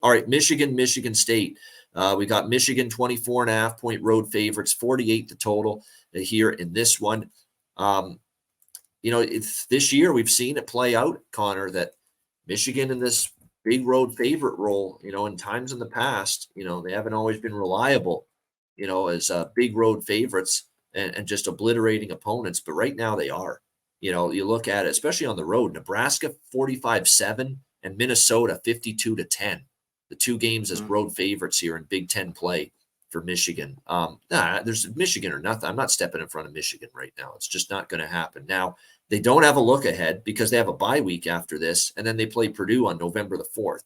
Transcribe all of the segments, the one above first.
All right, Michigan State. We got Michigan 24.5-point road favorites, 48 the total here in this one. It's this year we've seen it play out, Connor, that Michigan in this big road favorite role, in times in the past, they haven't always been reliable, as big road favorites and just obliterating opponents. But right now they are. You look at it, especially on the road, Nebraska 45-7 and Minnesota 52-10. The two games as road favorites here in Big Ten play for Michigan. There's Michigan or nothing. I'm not stepping in front of Michigan right now. It's just not going to happen. Now, they don't have a look ahead because they have a bye week after this, and then they play Purdue on November the 4th.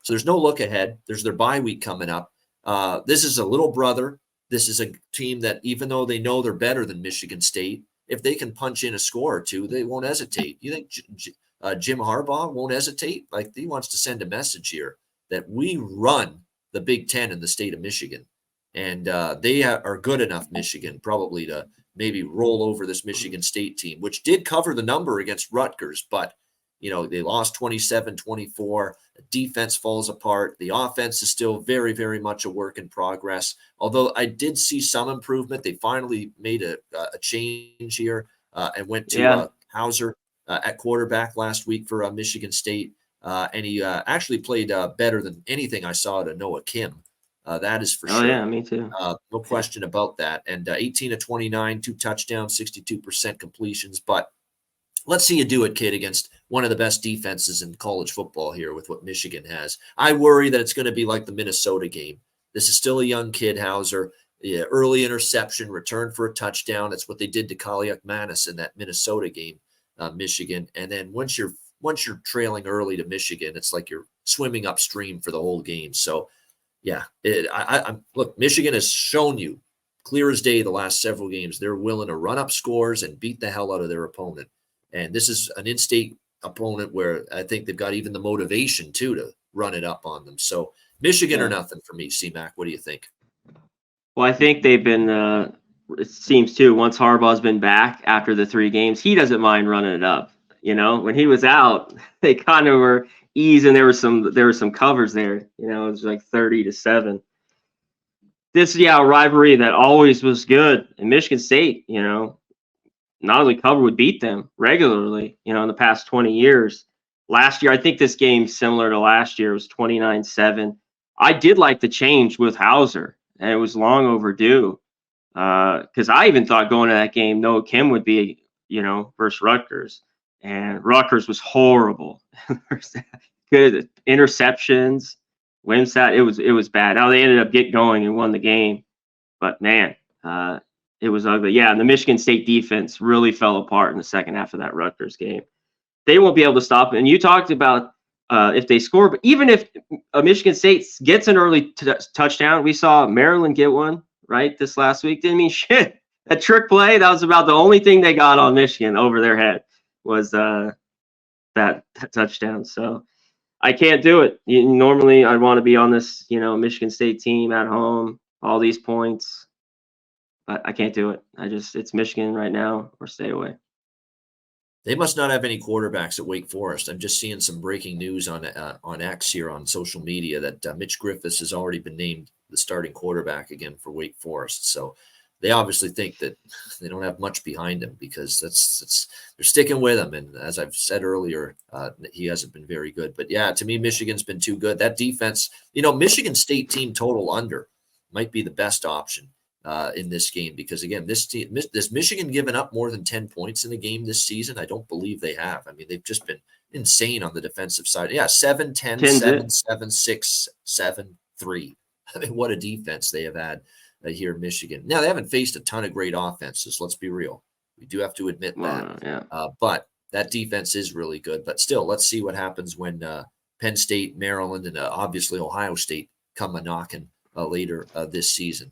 So there's no look ahead. There's their bye week coming up. This is a little brother. This is a team that, even though they know they're better than Michigan State, if they can punch in a score or two, they won't hesitate. You think Jim Harbaugh won't hesitate? Like, he wants to send a message here that we run the Big Ten in the state of Michigan. And they are good enough, Michigan, probably to maybe roll over this Michigan State team, which did cover the number against Rutgers. But, they lost 27-24. The defense falls apart. The offense is still very, very much a work in progress. Although I did see some improvement. They finally made a change here and went to Hauser at quarterback last week for Michigan State. And he actually played better than anything I saw to Noah Kim. That is for sure. Oh, yeah, me too. No question about that. And 18-29, 2 touchdowns, 62% completions. But let's see you do it, kid, against one of the best defenses in college football here with what Michigan has. I worry that it's going to be like the Minnesota game. This is still a young kid, Hauser. Yeah, early interception, return for a touchdown. That's what they did to Kaliak-Manis in that Minnesota game, Michigan. And then once you're trailing early to Michigan, it's like you're swimming upstream for the whole game. So, yeah, look, Michigan has shown you clear as day the last several games. They're willing to run up scores and beat the hell out of their opponent. And this is an in-state opponent where I think they've got even the motivation, too, to run it up on them. So Michigan or nothing for me, C-Mac. What do you think? Well, I think they've been it seems, too, once Harbaugh's been back after the 3 games, he doesn't mind running it up. When he was out, they kind of were easing. There were some covers there. It was like 30-7. This rivalry that always was good. And Michigan State, not only cover would beat them regularly, in the past 20 years. Last year, I think this game similar to last year was 29-7. I did like the change with Hauser, and it was long overdue. Because I even thought going to that game, Noah Kim would be, versus Rutgers. And Rutgers was horrible. Good interceptions, Wimsatt. It was bad. Now they ended up getting going and won the game, but man, it was ugly. Yeah, and the Michigan State defense really fell apart in the second half of that Rutgers game. They won't be able to stop it. And you talked about if they score, but even if Michigan State gets an early touchdown, we saw Maryland get one right this last week. Didn't mean shit. That trick play, that was about the only thing they got on Michigan over their head. Was that touchdown. So I can't do it. Normally I'd want to be on this, Michigan State team at home, all these points, but I can't do it. It's Michigan right now or stay away. They must not have any quarterbacks at Wake Forest. I'm just seeing some breaking news on X here on social media that Mitch Griffiths has already been named the starting quarterback again for Wake Forest. So they obviously think that they don't have much behind him because they're sticking with him. And as I've said earlier, he hasn't been very good. But yeah, to me, Michigan's been too good. That defense, Michigan State team total under might be the best option in this game because again, has Michigan given up more than 10 points in the game this season? I don't believe they have. I mean, they've just been insane on the defensive side. Yeah, 7-10, 7-7, 6-7, 3. I mean, what a defense they have had. Here in Michigan. Now, they haven't faced a ton of great offenses. Let's be real. We do have to admit that. But that defense is really good. But still, let's see what happens when Penn State, Maryland, and obviously Ohio State come a-knocking later this season.